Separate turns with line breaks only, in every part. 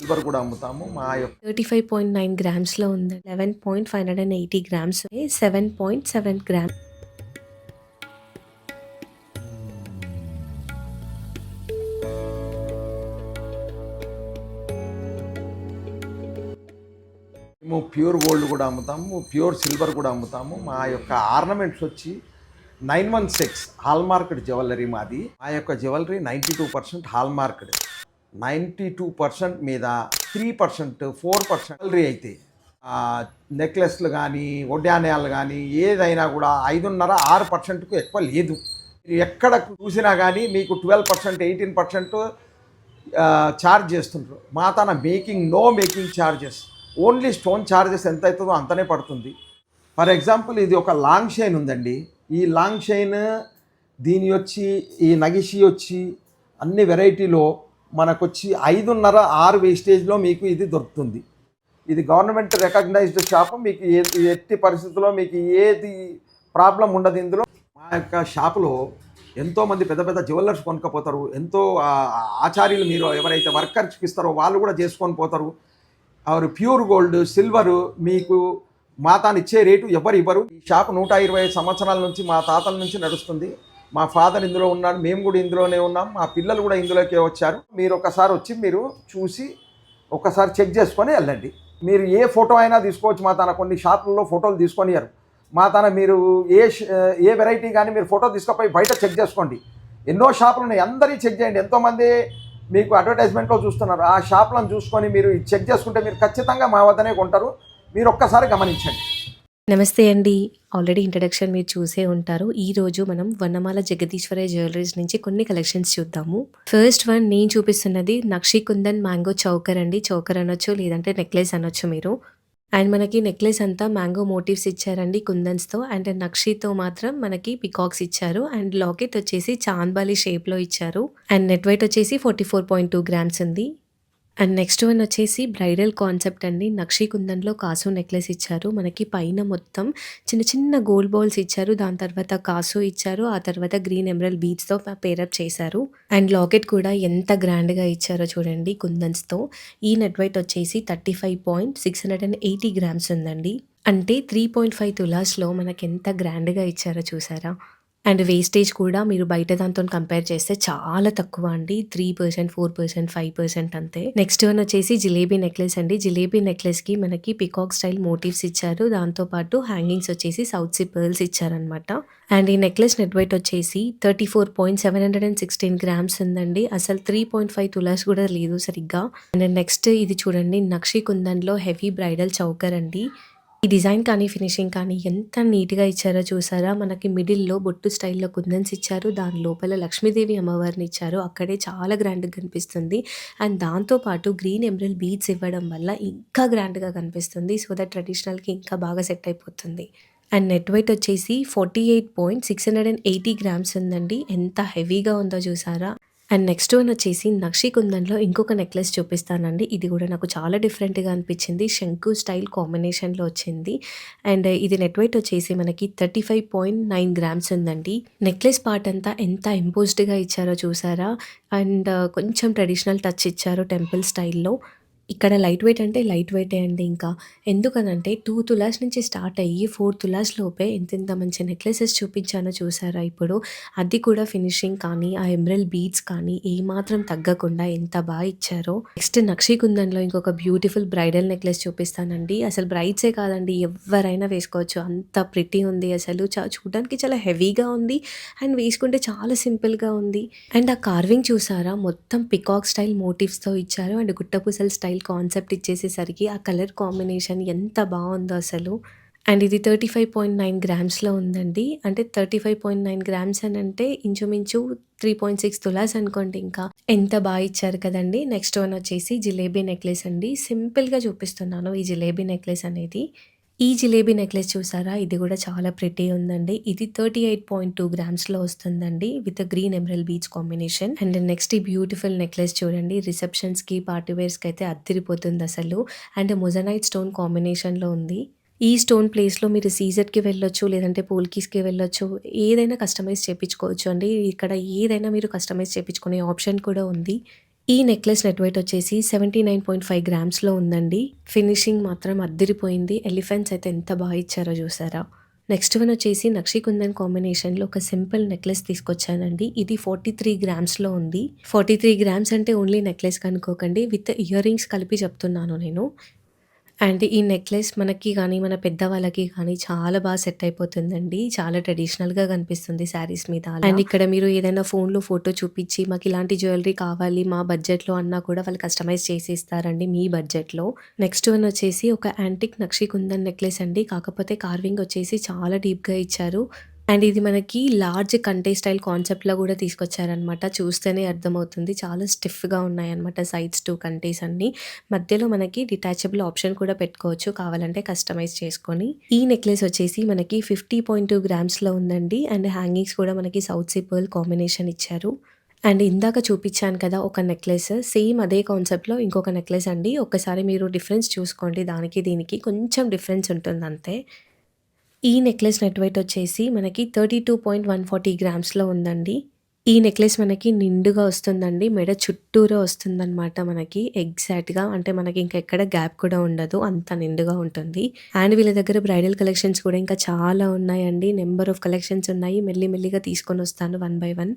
Silver కూడా అమ్ముతాము. మా యొక్క
35.9 గ్రామ్స్‌లో ఉంది. 11.580 గ్రామ్స్, 7.7 గ్రామ్.
మేము ప్యూర్ గోల్డ్ కూడా అమ్ముతాము, ప్యూర్ సిల్వర్ కూడా అమ్ముతాము. మా యొక్క ఆర్నమెంట్స్ వచ్చి 916 హాల్మార్క్డ్ జ్యువెలరీ మాది. మా యొక్క జ్యువెలరీ 92% హాల్మార్క్డ్. 92% మీద 3%, 4% జ్యువెలరీ అయితే నెక్లెస్లు కానీ ఒడ్యానాలు కానీ ఏదైనా కూడా 5.5-6%కు ఎక్కువ లేదు. మీరు ఎక్కడ చూసినా కానీ మీకు 12%, 18% ఛార్జ్ చేస్తుంటారు. మా తన no making charges, only stone charges ఎంత అవుతుందో అంతనే పడుతుంది. ఫర్ ఎగ్జాంపుల్ ఇది ఒక లాంగ్ చైన్ ఉందండి. ఈ లాంగ్ చైన్ దీని వచ్చి ఈ నగిషి వచ్చి అన్ని వెరైటీలో మనకొచ్చి 5.5-6 వేస్టేజ్లో మీకు ఇది దొరుకుతుంది. ఇది గవర్నమెంట్ రికగ్నైజ్డ్ షాప్. మీకు ఎట్టి పరిస్థితుల్లో మీకు ఏది ప్రాబ్లం ఉండదు ఇందులో. మా యొక్క షాపులో ఎంతోమంది పెద్ద పెద్ద జ్యువెలర్స్ కొనుక్కపోతారు. ఎంతో ఆచార్యులు మీరు ఎవరైతే వర్కర్స్కి ఇస్తారో వాళ్ళు కూడా చేసుకొని పోతారు. ఆరు ప్యూర్ గోల్డ్ సిల్వరు మీకు మాతాను ఇచ్చే రేటు ఎవరు ఇవ్వరు. ఈ షాప్ 125 సంవత్సరాల నుంచి మా తాతల నుంచి నడుస్తుంది. మా ఫాదర్ ఇందులో ఉన్నాడు, మేము కూడా ఇందులోనే ఉన్నాం, మా పిల్లలు కూడా ఇందులోకే వచ్చారు. మీరు ఒకసారి వచ్చి మీరు చూసి ఒకసారి చెక్ చేసుకొని వెళ్ళండి. మీరు ఏ ఫోటో అయినా తీసుకోవచ్చు. మా తన కొన్ని షాపుల్లో ఫోటోలు తీసుకొనియారు. మా తన మీరు ఏ వెరైటీ కానీ మీరు ఫోటో తీసుకుపోయి బయట చెక్ చేసుకోండి. ఎన్నో షాపులు ఉన్నాయి, అందరినీ చెక్ చేయండి. ఎంతోమంది మీకు అడ్వర్టైజ్మెంట్లో చూస్తున్నారు. ఆ షాప్లను చూసుకొని మీరు చెక్ చేసుకుంటే మీరు ఖచ్చితంగా మా వద్దనే కొంటారు. మీరు ఒక్కసారి గమనించండి.
నమస్తే అండి. ఆల్రెడీ ఇంట్రడక్షన్ మీరు చూసే ఉంటారు. ఈరోజు మనం వనమాల జగదీశ్వరయ్య జ్యువెలరీస్ నుంచి కొన్ని కలెక్షన్స్ చూద్దాము. ఫస్ట్ వన్ నేను చూపిస్తున్నది నక్షి కుందన్ మ్యాంగో చౌకర్ అండి. చౌకర్ అనొచ్చు, లేదంటే నెక్లెస్ అనొచ్చు మీరు. అండ్ మనకి నెక్లెస్ అంతా మ్యాంగో మోటివ్స్ ఇచ్చారండి కుందన్స్తో. అండ్ నక్షితో మాత్రం మనకి పికాక్స్ ఇచ్చారు. అండ్ లాకెట్ వచ్చేసి చాంద్బాలి షేప్లో ఇచ్చారు. అండ్ నెట్ వెయిట్ వచ్చేసి 44.2 గ్రామ్స్ ఉంది. అండ్ నెక్స్ట్ వన్ వచ్చేసి బ్రైడల్ కాన్సెప్ట్ అండి. నక్షి కుందన్లో కాసు నెక్లెస్ ఇచ్చారు. మనకి పైన మొత్తం చిన్న చిన్న గోల్డ్ బాల్స్ ఇచ్చారు. దాని తర్వాత కాసు ఇచ్చారు. ఆ తర్వాత గ్రీన్ ఎమరల్డ్ బీడ్స్తో పేరప్ చేశారు. అండ్ లాకెట్ కూడా ఎంత గ్రాండ్గా ఇచ్చారో చూడండి కుందన్స్తో. ఈ నెట్ వెయిట్ వచ్చేసి 35.680 గ్రామ్స్ ఉందండి. అంటే 3.5 తులాస్లో మనకి ఎంత గ్రాండ్గా ఇచ్చారో చూసారా. అండ్ వేస్టేజ్ కూడా మీరు బయట దాంతో కంపేర్ చేస్తే చాలా తక్కువ అండి. 3%, 4%, 5% అంతే. నెక్స్ట్ వన్ వచ్చేసి జిలేబీ నెక్లెస్ అండి. జిలేబీ నెక్లెస్కి మనకి పికాక్ స్టైల్ మోటివ్స్ ఇచ్చారు. దాంతోపాటు హ్యాంగింగ్స్ వచ్చేసి సౌత్ సీ పర్ల్స్ ఇచ్చారనమాట. అండ్ ఈ నెక్లెస్ నెట్ వెయిట్ వచ్చేసి 34.716 గ్రామ్స్ ఉందండి. అసలు 3.5 తులాస్ కూడా లేదు సరిగ్గా. అండ్ నెక్స్ట్ ఇది చూడండి, నక్షి కుందన్లో హెవీ బ్రైడల్ చౌకర్ అండి. ఈ డిజైన్ కానీ ఫినిషింగ్ కానీ ఎంత నీట్గా ఇచ్చారో చూసారా. మనకి మిడిల్లో బొట్టు స్టైల్లో కుందన్స్ ఇచ్చారు. దాని లోపల లక్ష్మీదేవి అమ్మవారిని ఇచ్చారు. అక్కడే చాలా గ్రాండ్గా కనిపిస్తుంది. అండ్ దాంతోపాటు గ్రీన్ ఎమరల్డ్ బీడ్స్ ఇవ్వడం వల్ల ఇంకా గ్రాండ్గా కనిపిస్తుంది. సో దట్ ట్రెడిషనల్కి ఇంకా బాగా సెట్ అయిపోతుంది. అండ్ నెట్ వెయిట్ వచ్చేసి 48.680 గ్రామ్స్ ఉందండి. ఎంత హెవీగా ఉందో చూసారా. అండ్ నెక్స్ట్ వన్ వచ్చేసి నక్షి కుందన్లో ఇంకొక నెక్లెస్ చూపిస్తానండి. ఇది కూడా నాకు చాలా డిఫరెంట్గా అనిపించింది. శంకు స్టైల్ కాంబినేషన్లో వచ్చింది. అండ్ ఇది నెట్ వెయిట్ వచ్చేసి మనకి 35.9 గ్రామ్స్ ఉందండి. నెక్లెస్ పార్ట్ అంతా ఎంత ఇంపోజ్డ్గా ఇచ్చారో చూసారా. అండ్ కొంచెం ట్రెడిషనల్ టచ్ ఇచ్చారు టెంపుల్ స్టైల్లో. ఇక్కడ లైట్ వెయిట్ అంటే లైట్ వెయిటే అండి. ఇంకా ఎందుకనంటే 2 తులాస్ నుంచి స్టార్ట్ అయ్యి 4 తులాస్ లోపే ఎంత మంచి నెక్లెసెస్ చూపించానో చూసారా ఇప్పుడు. అది కూడా ఫినిషింగ్ కానీ ఆ ఎమరల్డ్ బీడ్స్ కానీ ఏమాత్రం తగ్గకుండా ఎంత బాగా ఇచ్చారో. నెక్స్ట్ నక్షి కుందన్లో ఇంకొక బ్యూటిఫుల్ బ్రైడల్ నెక్లెస్ చూపిస్తానండి. అసలు బ్రైడ్సే కాదండి, ఎవరైనా వేసుకోవచ్చు. అంత ప్రిటీ ఉంది. అసలు చూడడానికి చాలా హెవీగా ఉంది. అండ్ వేసుకుంటే చాలా సింపుల్గా ఉంది. అండ్ ఆ కార్వింగ్ చూసారా, మొత్తం పికాక్ స్టైల్ మోటివ్స్తో ఇచ్చారు. అండ్ గుట్టపూసల స్టైల్ కాన్సెప్ట్ ఇచ్చేసేసరికి ఆ కలర్ కాంబినేషన్ ఎంత బాగుందో అసలు. అండ్ ఇది 35.9 గ్రామ్స్లో ఉందండి. అంటే 35.9 గ్రామ్స్ అని అంటే ఇంచుమించు 3.6 తులాస్ అనుకోండి. ఇంకా ఎంత బాగా ఇచ్చారు కదండి. నెక్స్ట్ వన్ వచ్చేసి జిలేబీ నెక్లెస్ అండి. సింపుల్గా చూపిస్తున్నాను ఈ జిలేబీ నెక్లెస్ అనేది. ఈ జిలేబీ నెక్లెస్ చూసారా, ఇది కూడా చాలా ప్రిటీ ఉందండి. ఇది 38.2 గ్రామ్స్లో వస్తుందండి with green emerald beads combination. And next ఈ బ్యూటిఫుల్ నెక్లెస్ చూడండి, రిసెప్షన్స్కి పార్టీవేర్స్కి అయితే అద్దరిపోతుంది అసలు. అండ్ మొజనైట్ స్టోన్ కాంబినేషన్లో ఉంది. ఈ స్టోన్ ప్లేస్లో మీరు సీజెడ్కి వెళ్ళొచ్చు, లేదంటే పోల్కీస్కి వెళ్ళొచ్చు. ఏదైనా కస్టమైజ్ చేయించుకోవచ్చు అండి. ఇక్కడ ఏదైనా మీరు కస్టమైజ్ చేయించుకునే ఆప్షన్ కూడా ఉంది. ఈ నెక్లెస్ నెట్ వెయిట్ వచ్చేసి 79.5 గ్రామ్స్‌లో ఉందండి. ఫినిషింగ్ మాత్రం అద్దిరిపోయింది. ఎలిఫెంట్స్ అయితే ఎంత బాగా ఇచ్చారో చూసారా? నెక్స్ట్ వన్ వచ్చేసి నక్షి కుందన్ కాంబినేషన్‌లో ఒక సింపుల్ నెక్లెస్ తీసుకొచ్చానండి. ఇది 43 గ్రామ్స్‌లో ఉంది. 43 గ్రామ్స్ అంటే ఓన్లీ నెక్లెస్ కనుక్కోకండి. విత్ ఇయర్ రింగ్స్ కలిపి చెప్తున్నాను నేను. అండ్ ఈ నెక్లెస్ మనకి గానీ, మన పెద్దవాళ్ళకి గానీ చాలా బాగా సెట్ అయిపోతుందండి. చాలా ట్రెడిషనల్‌గా కనిపిస్తుంది శారీస్ మీద అలా. అండ్ ఇక్కడ మీరు ఏదైనా ఫోన్‌లో ఫోటో చూపిచ్చి, మాకిలాంటి జ్యువెలరీ కావాలి మా బడ్జెట్‌లో అన్నా కూడా వాళ్ళు కస్టమైజ్ చేసి ఇస్తారండి మీ బడ్జెట్‌లో. నెక్స్ట్ వన్ వచ్చేసి ఒక యాంటిక్ నక్షి కుందన్ నెక్లెస్ అండి. కాకపోతే కార్వింగ్ వచ్చేసి చాలా డీప్‌గా ఇచ్చారు. అండ్ ఇది మనకి లార్జ్ కంటే స్టైల్ కాన్సెప్ట్‌లో గూడా తీసుకొచ్చారనమాట. చూస్తేనే అర్థమవుతుంది. చాలా స్టిఫ్‌గా ఉన్నాయన్నమాట సైడ్స్ 2 కంటేస్ అన్నీ. మధ్యలో మనకి డిటాచబుల్ ఆప్షన్ కూడా పెట్టుకోవచ్చు కావాలంటే కస్టమైజ్ చేసుకొని. ఈ నెక్లెస్ వచ్చేసి మనకి 50.2 గ్రామ్స్‌లో ఉందండి. అండ్ హ్యాంగింగ్స్ కూడా మనకి సౌత్ సీ పర్ల్ కాంబినేషన్ ఇచ్చారు. అండ్ ఇందాక చూపిచ్చాను కదా ఒక నెక్లెస్. సేమ్ అదే కాన్సెప్ట్‌లో ఇంకొక నెక్లెస్ అండి. ఒక్కసారి మీరు డిఫరెన్స్ చూసుకోండి. దానికి దీనికి కొంచెం డిఫరెన్స్ ఉంటుందంతే. ఈ నెక్లెస్ నెట్ వెయిట్ వచ్చేసి మనకి 32.140 గ్రామ్స్‌లో ఉందండి. ఈ నెక్లెస్ మనకి నిండుగా వస్తుందండి. మెడ చుట్టూరా వస్తుందనమాట మనకి ఎగ్జాక్ట్‌గా. అంటే మనకి ఇంకెక్కడ గ్యాప్ కూడా ఉండదు. అంత నిండుగా ఉంటుంది. అండ్ వీళ్ళ దగ్గర బ్రైడల్ కలెక్షన్స్ కూడా ఇంకా చాలా ఉన్నాయండి. నంబర్ ఆఫ్ కలెక్షన్స్ ఉన్నాయి. మెల్లి మెల్లిగా తీసుకొనొస్తాను one by one.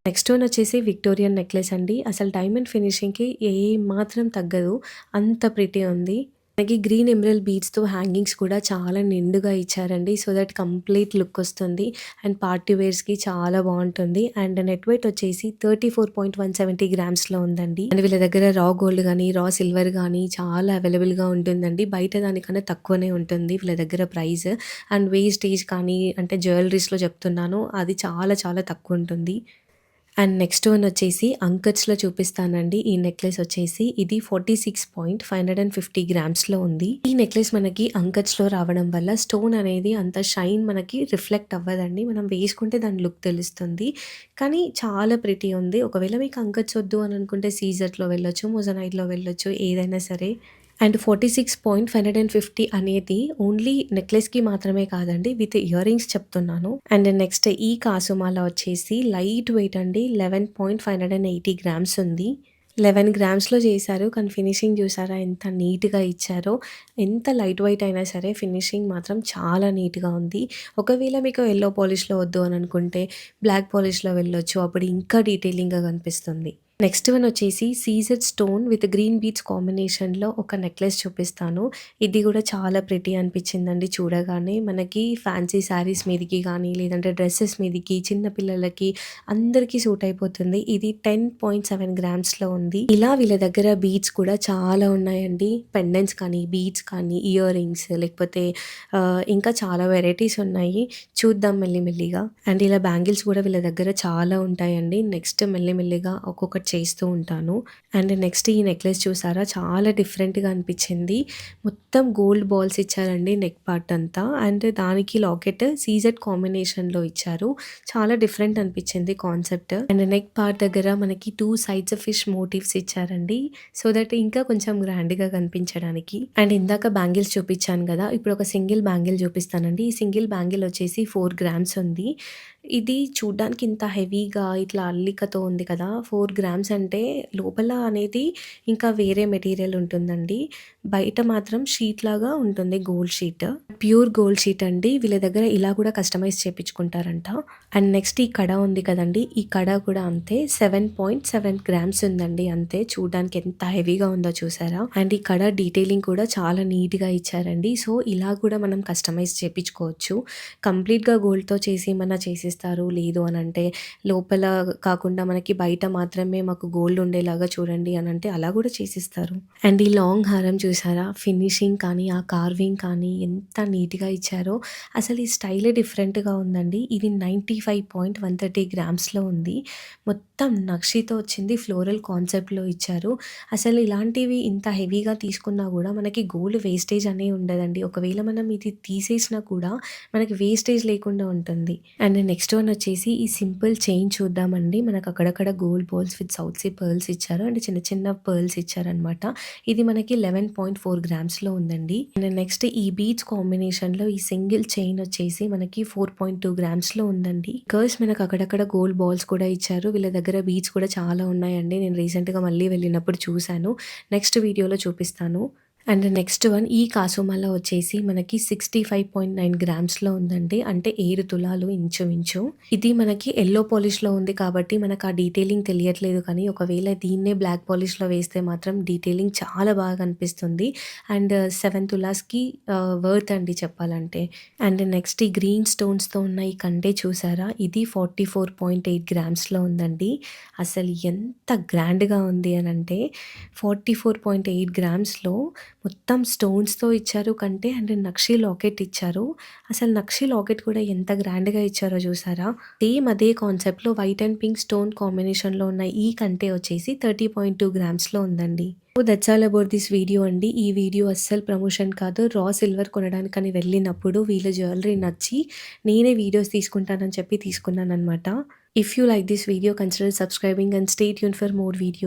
Next one వచ్చేసి విక్టోరియన్ నెక్లెస్ అండి. అసలు డైమండ్ ఫినిషింగ్‌కి ఏమాత్రం తగ్గదు. అంత ప్రిటీ ఉంది. మనకి గ్రీన్ ఎమరల్డ్ బీడ్స్‌తో హ్యాంగింగ్స్ కూడా చాలా నిండుగా ఇచ్చారండి. సో దట్ కంప్లీట్ లుక్ వస్తుంది. అండ్ పార్టీ వేర్స్‌కి చాలా బావుంటుంది. అండ్ నెట్ వెయిట్ వచ్చేసి 34.170 గ్రామ్స్‌లో ఉందండి. అండ్ వీళ్ళ దగ్గర రా గోల్డ్ గానీ, రా సిల్వర్ గానీ చాలా అవైలబుల్‌గా ఉంటుందండి. బయట దానికన్నా తక్కువనే ఉంటుంది వీళ్ళ దగ్గర ప్రైస్. అండ్ వేస్టేజ్ కానీ అంటే జ్యువెలరీస్‌లో చెప్తున్నాను. అది చాలా చాలా తక్కువుంటుంది. అండ్ నెక్స్ట్ వన్ వచ్చేసి అంకట్స్‌లో చూపిస్తానండి. ఈ నెక్లెస్ వచ్చేసి ఇది 46.550 గ్రామ్స్‌లో ఉంది. ఈ నెక్లెస్ మనకి అంకట్స్‌లో రావడం వల్ల స్టోన్ అనేది అంత షైన్ మనకి రిఫ్లెక్ట్ అవ్వదండి. మనం వేసుకుంటే దాని లుక్ తెలుస్తుంది. కానీ చాలా ప్రిటీ ఉంది. ఒకవేళ మీకు అంకట్స్ వద్దు అని అనుకుంటే సీజర్‌లో వెళ్ళొచ్చు, మొజనైట్‌లో వెళ్ళొచ్చు ఏదైనా సరే. అండ్ 46.550 అనేది ఓన్లీ నెక్లెస్‌కి మాత్రమే కాదండి. విత్ ఇయర్ రింగ్స్ చెప్తున్నాను. అండ్ నెక్స్ట్ ఈ కాసుమాల వచ్చేసి లైట్ వెయిట్ అండి. 11.580 గ్రామ్స్ ఉంది. 11 గ్రామ్స్‌లో చేశారు. కానీ ఫినిషింగ్ చూసారా ఎంత నీట్‌గా ఇచ్చారో. ఎంత లైట్ వెయిట్ అయినా సరే ఫినిషింగ్ మాత్రం చాలా నీట్‌గా ఉంది. ఒకవేళ మీకు యెల్లో పాలిష్‌లో వద్దు అని అనుకుంటే బ్లాక్ పాలిష్‌లో వెళ్ళొచ్చు. అప్పుడు ఇంకా డీటెయిలింగ్‌గా కనిపిస్తుంది. నెక్స్ట్ వన్ వచ్చేసి CZ stone with green beads కాంబినేషన్‌లో ఒక నెక్లెస్ చూపిస్తాను. ఇది కూడా చాలా ప్రిటీ అనిపించిందండి చూడగానే. మనకి ఫ్యాన్సీ శారీస్ మీదకి గానీ, లేదంటే డ్రెసెస్ మీదకి, చిన్న పిల్లలకి అందరికీ సూట్ అయిపోతుంది. ఇది 10.7 గ్రామ్స్‌లో ఉంది. ఇలా వీళ్ళ దగ్గర బీడ్స్ కూడా చాలా ఉన్నాయండి. పెండెంట్స్ కానీ, బీడ్స్ కానీ, ఇయర్ రింగ్స్ లేకపోతే ఇంకా చాలా వెరైటీస్ ఉన్నాయి. చూద్దాం మెల్లిమెల్లిగా. అండ్ ఇలా బ్యాంగిల్స్ కూడా వీళ్ళ దగ్గర చాలా ఉంటాయండి. నెక్స్ట్ మెల్లిమెల్లిగా ఒక్కొక్కటి చేస్తూ ఉంటాను. అండ్ నెక్స్ట్ ఈ నెక్లెస్ చూసారా చాలా డిఫరెంట్‌గా అనిపించింది. మొత్తం గోల్డ్ బాల్స్ ఇచ్చారండి నెక్ పార్ట్ అంతా. అండ్ దానికి లాకెట్ సీజెడ్ కాంబినేషన్‌లో ఇచ్చారు. చాలా డిఫరెంట్ అనిపించింది కాన్సెప్ట్. అండ్ నెక్ పార్ట్ దగ్గర మనకి 2 సైడ్స్ ఫిష్ మోటివ్స్ ఇచ్చారండి. సో దట్ ఇంకా కొంచెం గ్రాండ్‌గా కనిపించడానికి. అండ్ ఇందాక బ్యాంగిల్స్ చూపించాను కదా! ఇప్పుడు ఒక సింగిల్ బ్యాంగిల్ చూపిస్తానండి. ఈ సింగిల్ బ్యాంగిల్ వచ్చేసి 4 గ్రామ్స్ ఉంది. ఇది చూడ్డానికి ఇంత హెవీగా ఇట్లా అల్లికతో ఉంది కదా! 4 గ్రామ్స్ అంటే లోపల అనేది ఇంకా వేరే మెటీరియల్ ఉంటుందండి. బయట మాత్రం షీట్ లాగా ఉంటుంది gold sheet. Pure gold sheet అండి. వీళ్ళ దగ్గర ఇలా కూడా కస్టమైజ్ చేపించుకుంటారంట. అండ్ నెక్స్ట్ ఈ కడ ఉంది కదండీ! ఈ కడ కూడా అంతే 7.7 గ్రామ్స్ ఉందండి అంతే. చూడ్డానికి ఎంత హెవీగా ఉందో చూసారా? అండ్ ఈ కడ డీటెయిలింగ్ కూడా చాలా నీట్‌గా ఇచ్చారండి. సో ఇలా కూడా మనం కస్టమైజ్ చేపించుకోవచ్చు. కంప్లీట్‌గా గోల్డ్‌తో చేసి ఏమన్నా చేసిస్తారు. లేదు అనంటే లోపల కాకుండా మనకి బయట మాత్రమే మాకు గోల్డ్ ఉండేలాగా చూడండి అనంటే అలా కూడా చేసిస్తారు. అండ్ ఈ లాంగ్ హారం చూసారా? ఫినిషింగ్ కానీ, ఆ కార్వింగ్ కానీ ఎంత నీట్‌గా ఇచ్చారో. అసలు ఈ స్టైలే డిఫరెంట్‌గా ఉందండి. ఇది 95.130 గ్రామ్స్‌లో ఉంది. మొత్తం నక్షితో వచ్చింది. ఫ్లోరల్ కాన్సెప్ట్‌లో ఇచ్చారు. అసలు ఇలాంటివి ఇంత హెవీగా తీసుకున్నా కూడా మనకి గోల్డ్ వేస్టేజ్ అనేది ఉండదండి. ఒకవేళ మనం ఇది తీసేసినా కూడా మనకి వేస్టేజ్ లేకుండా ఉంటుంది. అండ్ నెక్స్ట్ నెక్స్ట్ వన్ వచ్చేసి ఈ సింపుల్ చైన్ చూద్దామండి. మనకు అక్కడక్కడ gold balls with south sea pearls ఇచ్చారు. అండ్ చిన్న చిన్న పర్ల్స్ ఇచ్చారనమాట. ఇది మనకి 11.4 గ్రామ్స్‌లో ఉందండి. అండ్ నెక్స్ట్ ఈ బీడ్స్ కాంబినేషన్‌లో ఈ సింగిల్ చైన్ వచ్చేసి మనకి 4.2 గ్రామ్స్‌లో ఉందండి. బికాస్ మనకు అక్కడక్కడ గోల్డ్ బాల్స్ కూడా ఇచ్చారు. వీళ్ళ దగ్గర బీడ్స్ కూడా చాలా ఉన్నాయండి. నేను రీసెంట్‌గా మళ్ళీ వెళ్ళినప్పుడు చూశాను. నెక్స్ట్ వీడియోలో చూపిస్తాను. అండ్ నెక్స్ట్ వన్ ఈ కాసుమాల వచ్చేసి మనకి 65.9 గ్రామ్స్‌లో ఉందండి. అంటే 7 తులాలు ఇంచుమించు. ఇది మనకి యెల్లో పాలిష్‌లో ఉంది కాబట్టి మనకు ఆ డీటెయిలింగ్ తెలియట్లేదు కానీ ఒకవేళ దీన్నే బ్లాక్ పాలిష్‌లో వేస్తే మాత్రం డీటెయిలింగ్ చాలా బాగా కనిపిస్తుంది. అండ్ 7 తులాస్‌కి వర్త్ అండి చెప్పాలంటే. అండ్ నెక్స్ట్ ఈ గ్రీన్ స్టోన్స్‌తో ఉన్న ఈ కంటే చూసారా? ఇది 44.8 గ్రామ్స్‌లో ఉందండి. అసలు ఎంత గ్రాండ్‌గా ఉంది అనంటే 44.8 గ్రామ్స్‌లో మొత్తం స్టోన్స్‌తో ఇచ్చారు కంటే అండ్ నక్షి లాకెట్ ఇచ్చారు. అసలు నక్షి లాకెట్ కూడా ఎంత గ్రాండ్‌గా ఇచ్చారో చూసారా? సేమ్ అదే కాన్సెప్ట్‌లో వైట్ అండ్ పింక్ స్టోన్ కాంబినేషన్‌లో ఉన్న ఈ కంటే వచ్చేసి 30.2 గ్రామ్స్‌లో ఉందండి. So that's all about this video అండి. ఈ వీడియో అస్సలు ప్రమోషన్ కాదు. రా సిల్వర్ కొనడానికని వెళ్ళినప్పుడు వీళ్ళ జ్యువెలరీ నచ్చి నేనే వీడియోస్ తీసుకుంటానని చెప్పి తీసుకున్నాననమాట. If you like this video consider subscribing and stay tuned for more videos.